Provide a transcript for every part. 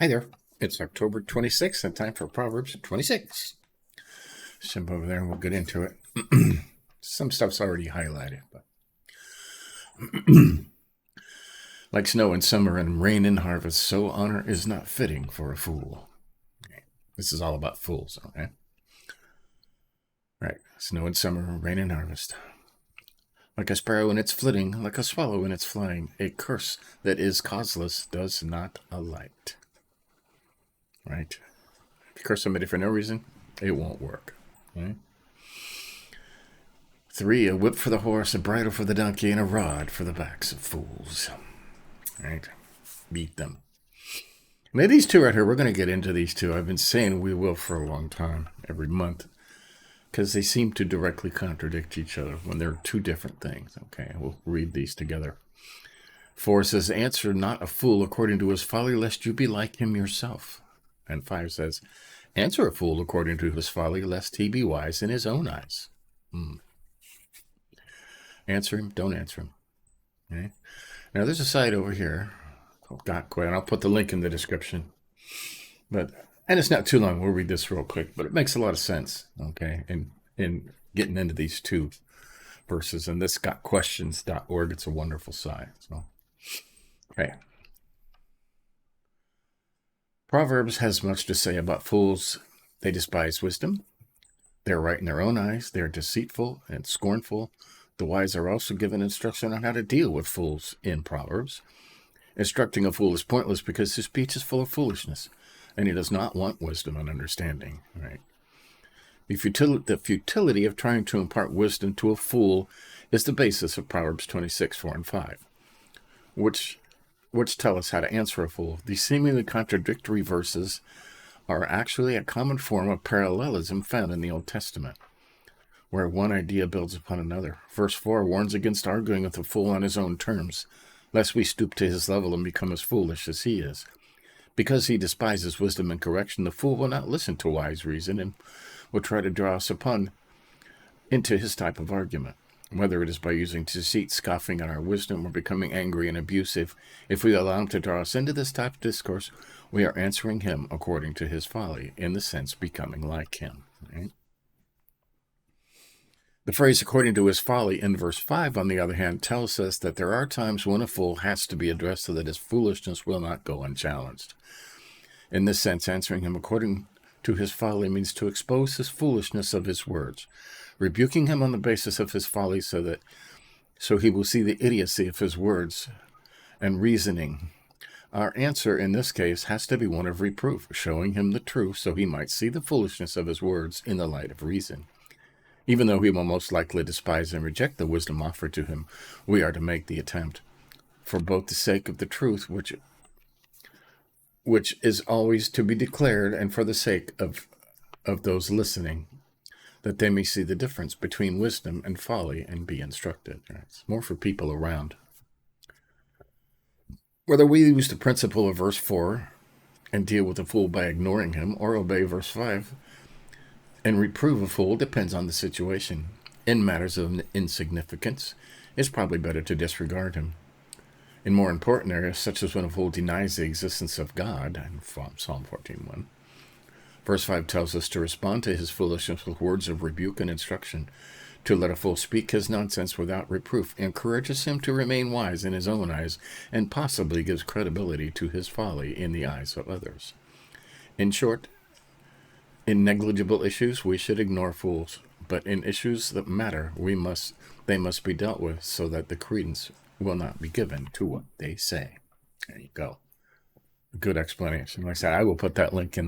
Hi there. It's October 26th and time for Proverbs 26. Jump over there and we'll get into it. Some stuff's already highlighted, but like snow in summer and rain in harvest, so honor is not fitting for a fool. Okay. This is all about fools, okay? Right. Snow in summer, rain in harvest. Like a sparrow in its flitting, like a swallow in its flying, a curse that is causeless does not alight. Right? If you curse somebody for no reason, it won't work. Okay? 3, a whip for the horse, a bridle for the donkey, and a rod for the backs of fools. Right? Beat them. Now, these two right here, we're going to get into these two. I've been saying we will for a long time, every month, because they seem to directly contradict each other when they're two different things. Okay, we'll read these together. 4 says, answer not a fool according to his folly, lest you be like him yourself. And 5 says, answer a fool according to his folly, lest he be wise in his own eyes. Answer him, don't answer him. Okay. Now there's a site over here. And I'll put the link in the description. And it's not too long. We'll read this real quick, but it makes a lot of sense. Okay, in getting into these two verses, and this gotquestions.org. It's a wonderful site. So, okay. Proverbs has much to say about fools. They despise wisdom. They're right in their own eyes. They're deceitful and scornful. The wise are also given instruction on how to deal with fools in Proverbs. Instructing a fool is pointless because his speech is full of foolishness, and he does not want wisdom and understanding. Right? The futility of trying to impart wisdom to a fool is the basis of Proverbs 26, 4 and 5, which tell us how to answer a fool. These seemingly contradictory verses are actually a common form of parallelism found in the Old Testament, where one idea builds upon another. Verse 4 warns against arguing with a fool on his own terms, lest we stoop to his level and become as foolish as he is. Because he despises wisdom and correction, the fool will not listen to wise reason and will try to draw us into his type of argument, whether it is by using deceit, scoffing at our wisdom, or becoming angry and abusive. If we allow him to draw us into this type of discourse, we are answering him according to his folly, in the sense becoming like him. Right? The phrase according to his folly in verse 5, on the other hand, tells us that there are times when a fool has to be addressed so that his foolishness will not go unchallenged. In this sense, answering him according to his folly means to expose his foolishness of his words, rebuking him on the basis of his folly so he will see the idiocy of his words and reasoning. Our answer in this case has to be one of reproof, showing him the truth so he might see the foolishness of his words in the light of reason. Even though he will most likely despise and reject the wisdom offered to him, we are to make the attempt, for both the sake of the truth, which is always to be declared, and for the sake of those listening, that they may see the difference between wisdom and folly and be instructed. It's more for people around. Whether we use the principle of verse 4 and deal with a fool by ignoring him, or obey verse 5 and reprove a fool, depends on the situation. In matters of insignificance, it's probably better to disregard him. In more important areas, such as when a fool denies the existence of God, in Psalm 14:1, verse 5 tells us to respond to his foolishness with words of rebuke and instruction. To let a fool speak his nonsense without reproof encourages him to remain wise in his own eyes, and possibly gives credibility to his folly in the eyes of others. In short, in negligible issues, we should ignore fools, but in issues that matter, they must be dealt with so that the credence will not be given to what they say. There you go. Good explanation. Like I said, I will put that link in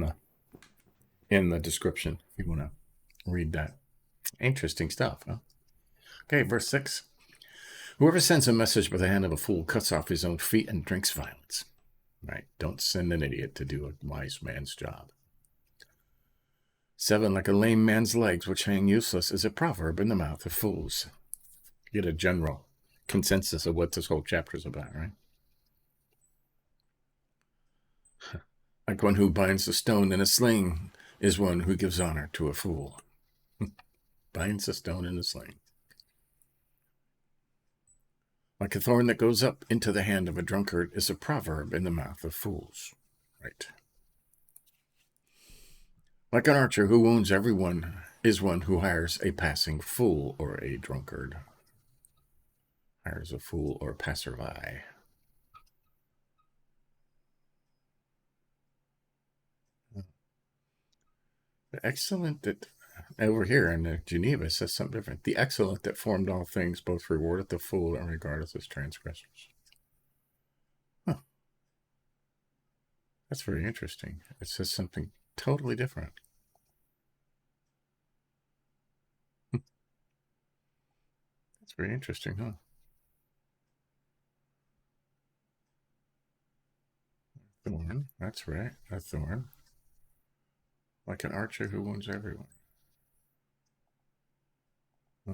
the description if you want to read that. Interesting stuff, huh? Okay, verse 6. Whoever sends a message by the hand of a fool cuts off his own feet and drinks violence. Right? Don't send an idiot to do a wise man's job. 7, like a lame man's legs which hang useless is a proverb in the mouth of fools. Get a general consensus of what this whole chapter is about, right? Like one who binds a stone in a sling is one who gives honor to a fool. Binds a stone in a sling. Like a thorn that goes up into the hand of a drunkard is a proverb in the mouth of fools. Right. Like an archer who wounds everyone is one who hires a passing fool or a drunkard. Hires a fool or passerby. The excellent that over here in Geneva says something different. The excellent that formed all things both rewardeth the fool and regardeth his transgressors. Huh. That's very interesting. It says something totally different. That's very interesting, huh? Thorn. That's right. A thorn. Like an archer who wounds everyone. Huh.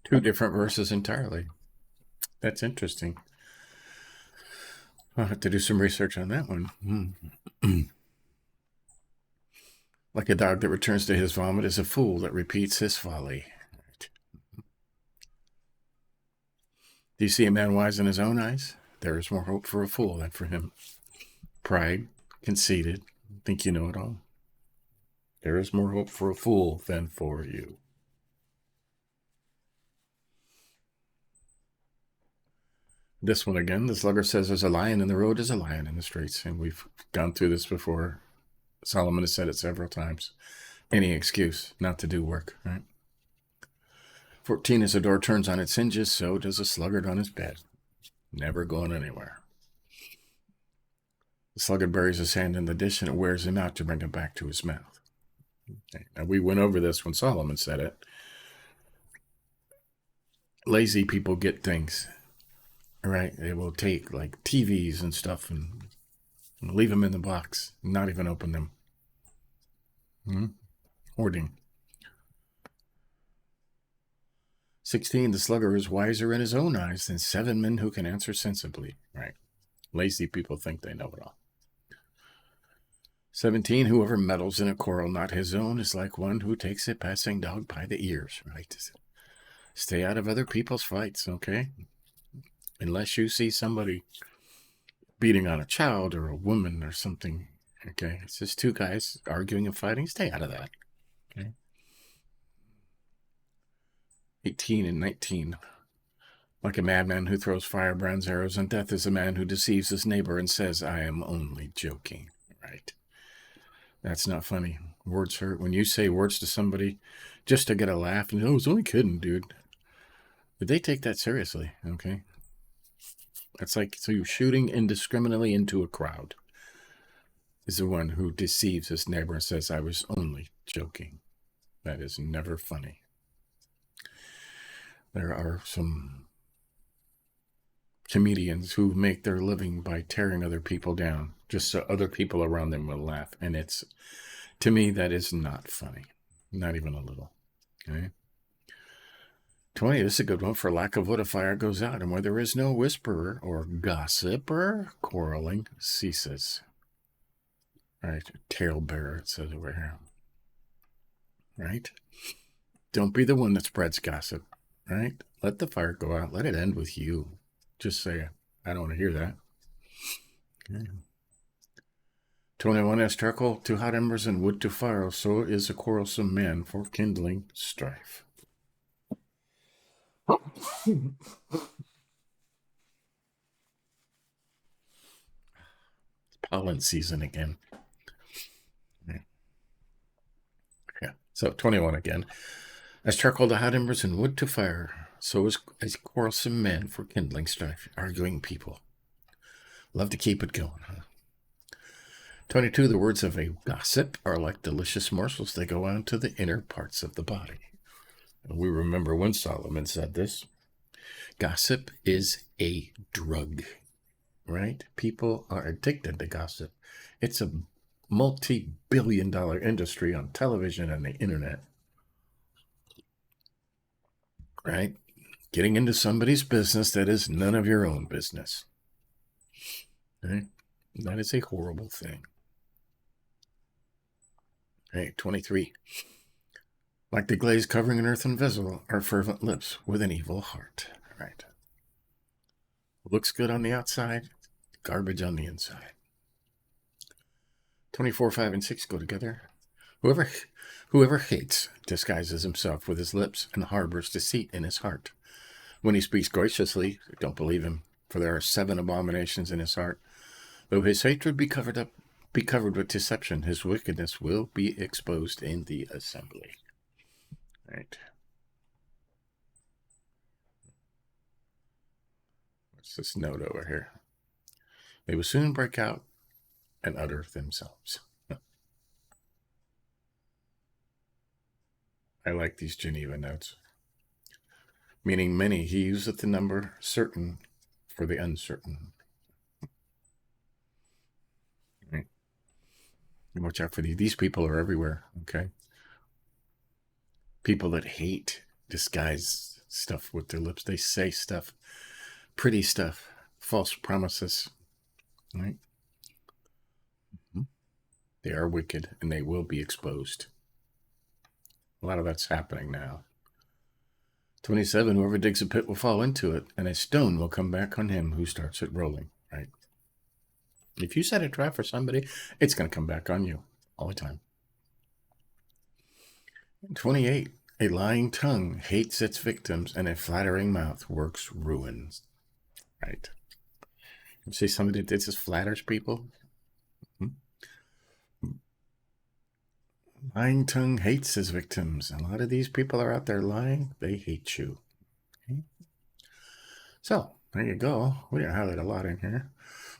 Two different verses entirely. That's interesting. I'll have to do some research on that one. Like a dog that returns to his vomit is a fool that repeats his folly. Do you see a man wise in his own eyes? There is more hope for a fool than for him. Pride, conceited, think you know it all. There is more hope for a fool than for you. This one again, the sluggard says there's a lion in the road is a lion in the streets. And we've gone through this before. Solomon has said it several times. Any excuse not to do work, right? 14, as a door turns on its hinges, so does a sluggard on his bed. Never going anywhere. The sluggard buries his hand in the dish and it wears him out to bring it back to his mouth. Okay. Now, we went over this when Solomon said it. Lazy people get things, right? They will take like TVs and stuff and leave them in the box, not even open them. Hoarding. 16, the sluggard is wiser in his own eyes than 7 men who can answer sensibly. Right. Lazy people think they know it all. 17, whoever meddles in a quarrel not his own is like one who takes a passing dog by the ears. Right. Stay out of other people's fights, okay? Unless you see somebody beating on a child or a woman or something, okay? It's just two guys arguing and fighting. Stay out of that, okay? 18 and 19. Like a madman who throws firebrands, arrows, and death is a man who deceives his neighbor and says, I am only joking, right? That's not funny. Words hurt. When you say words to somebody just to get a laugh, and I was only kidding, dude. Did they take that seriously, okay? That's like, so you're shooting indiscriminately into a crowd is the one who deceives his neighbor and says, I was only joking. That is never funny. There are some comedians who make their living by tearing other people down just so other people around them will laugh. And it's, to me, that is not funny. Not even a little. Okay. 20, this is a good one. For lack of wood, a fire goes out, and where there is no whisperer or gossiper, quarreling ceases. Right? Talebearer, it says over here. Right? Don't be the one that spreads gossip. Right? Let the fire go out. Let it end with you. Just say, I don't want to hear that. Okay. 21, as charcoal to hot embers and wood to fire, so is a quarrelsome man for kindling strife. Pollen season again. Yeah. So 21 again. As charcoal to hot embers and wood to fire, so is a quarrelsome man for kindling strife. Arguing people. Love to keep it going, huh? 22, the words of a gossip are like delicious morsels. They go on to the inner parts of the body. And we remember when Solomon said this. Gossip is a drug, right? People are addicted to gossip. It's a multi-billion-dollar industry on television and the internet, right? Getting into somebody's business that is none of your own business. Okay? That is a horrible thing. Okay, 23. Like the glaze covering an earthen vessel are fervent lips with an evil heart. Right. Looks good on the outside, garbage on the inside. 24, 5, and 6 go together. Whoever hates disguises himself with his lips and harbors deceit in his heart. When he speaks graciously, don't believe him, for there are 7 abominations in his heart. Though his hatred be covered with deception, his wickedness will be exposed in the assembly. Right. What's this note over here? They will soon break out and utter themselves. I like these Geneva notes. Meaning many, he useth the number certain for the uncertain. Right. Watch out for these. These people are everywhere, okay? People that hate disguise stuff with their lips. They say stuff, pretty stuff, false promises, right? They are wicked and they will be exposed. A lot of that's happening now. 27, whoever digs a pit will fall into it, and a stone will come back on him who starts it rolling, right? If you set a trap for somebody, it's going to come back on you all the time. 28, a lying tongue hates its victims, and a flattering mouth works ruins, right? You see somebody that just flatters people? Lying tongue hates his victims. A lot of these people are out there lying. They hate you. Okay? So, there you go. We didn't highlight a lot in here.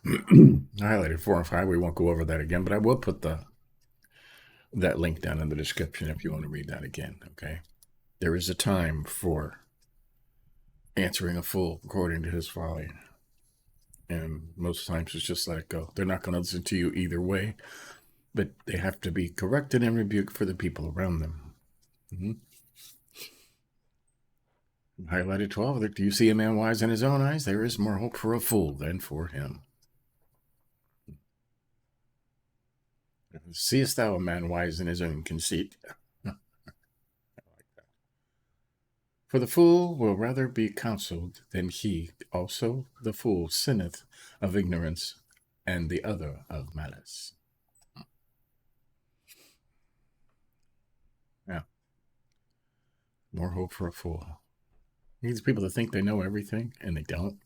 I highlighted 4 and 5. We won't go over that again, but I will put that link down in the description if you want to read that again, okay? There is a time for answering a fool according to his folly. And most times it's just let it go. They're not going to listen to you either way, but they have to be corrected and rebuked for the people around them. Highlighted 12. Do you see a man wise in his own eyes? There is more hope for a fool than for him. Seest thou a man wise in his own conceit? I like that. For the fool will rather be counseled than he. Also the fool sinneth of ignorance, and the other of malice. Yeah. More hope for a fool. These people that think they know everything, and they don't.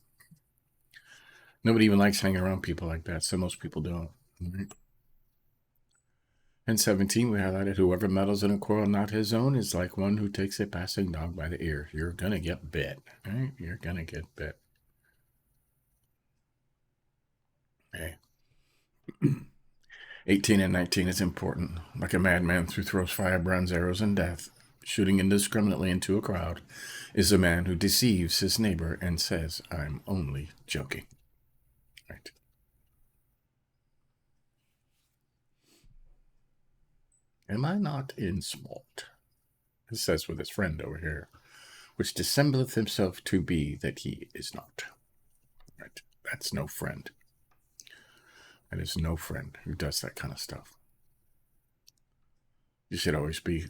Nobody even likes hanging around people like that, so most people don't. Right? And 17, we highlighted, whoever meddles in a quarrel not his own is like one who takes a passing dog by the ear. You're going to get bit, right? You're going to get bit. Okay. 18 and 19 is important. Like a madman who throws firebrands, arrows, and death, shooting indiscriminately into a crowd, is a man who deceives his neighbor and says, I'm only joking. Right. Am I not in smart? It says with his friend over here, which dissembleth himself to be that he is not. Right. That's no friend. That is no friend who does that kind of stuff. You should always be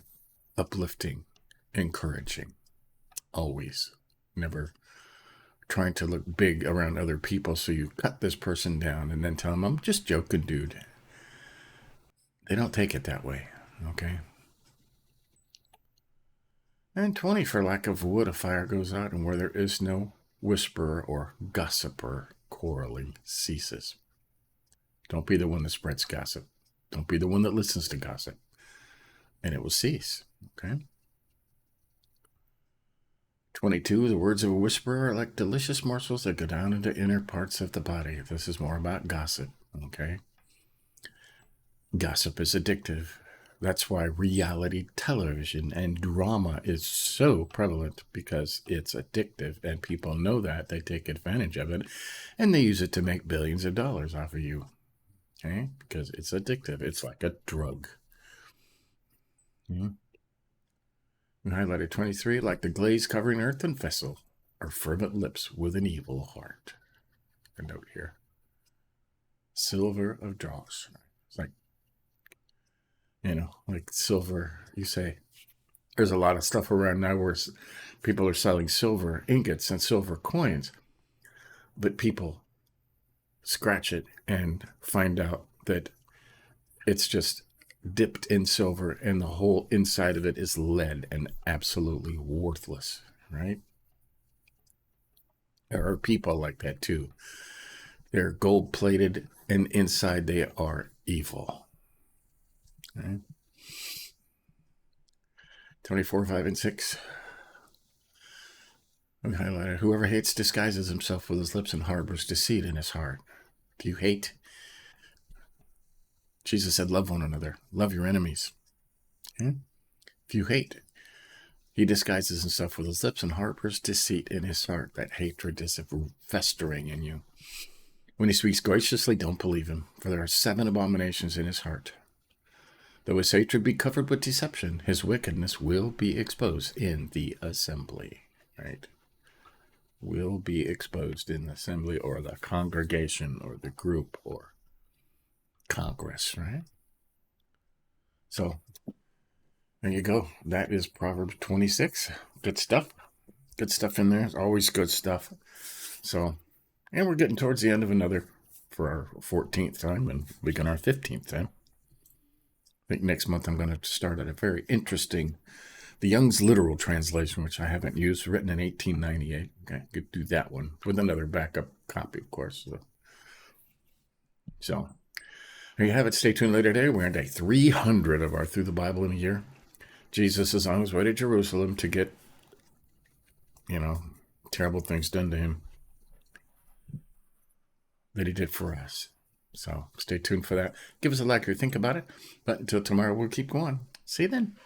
uplifting, encouraging. Always. Never trying to look big around other people so you cut this person down and then tell them, I'm just joking, dude. They don't take it that way, okay? And 20, for lack of wood, a fire goes out, and where there is no whisperer or gossiper, quarreling ceases. Don't be the one that spreads gossip. Don't be the one that listens to gossip. And it will cease, okay? 22, the words of a whisperer are like delicious morsels that go down into inner parts of the body. This is more about gossip, okay? Gossip is addictive. That's why reality television and drama is so prevalent, because it's addictive and people know that. They take advantage of it and they use it to make billions of dollars off of you. Okay? Because it's addictive. It's like a drug. We highlighted 23, like the glaze covering earthen vessel, or fervent lips with an evil heart. A note here. Silver of dross. It's like, like silver, you say. There's a lot of stuff around now where people are selling silver ingots and silver coins, but people scratch it and find out that It's just dipped in silver, and the whole inside of it is lead and absolutely worthless, right? There are people like that too. They're gold plated, and inside they are evil. Right? 24, 5, and 6. We highlighted, whoever hates disguises himself with his lips and harbors deceit in his heart. If you hate, Jesus said, love one another, love your enemies. Okay? If you hate, he disguises himself with his lips and harbors deceit in his heart. That hatred is festering in you. When he speaks graciously, don't believe him, for there are 7 abominations in his heart. Though his hatred be covered with deception, his wickedness will be exposed in the assembly. Right? Will be exposed in the assembly or the congregation or the group or Congress, right? So there you go. That is Proverbs 26. Good stuff. Good stuff in there. Always good stuff. So, and we're getting towards the end of another for our 14th time and begin our 15th time. I think next month I'm going to start at a very interesting, the Young's Literal Translation, which I haven't used, written in 1898. Okay, could do that one with another backup copy, of course. So there you have it. Stay tuned later today. We're on day 300 of our Through the Bible in a Year. Jesus is on his way to Jerusalem to get, terrible things done to him that he did for us. So stay tuned for that. Give us a like or think about it. But until tomorrow, we'll keep going. See you then.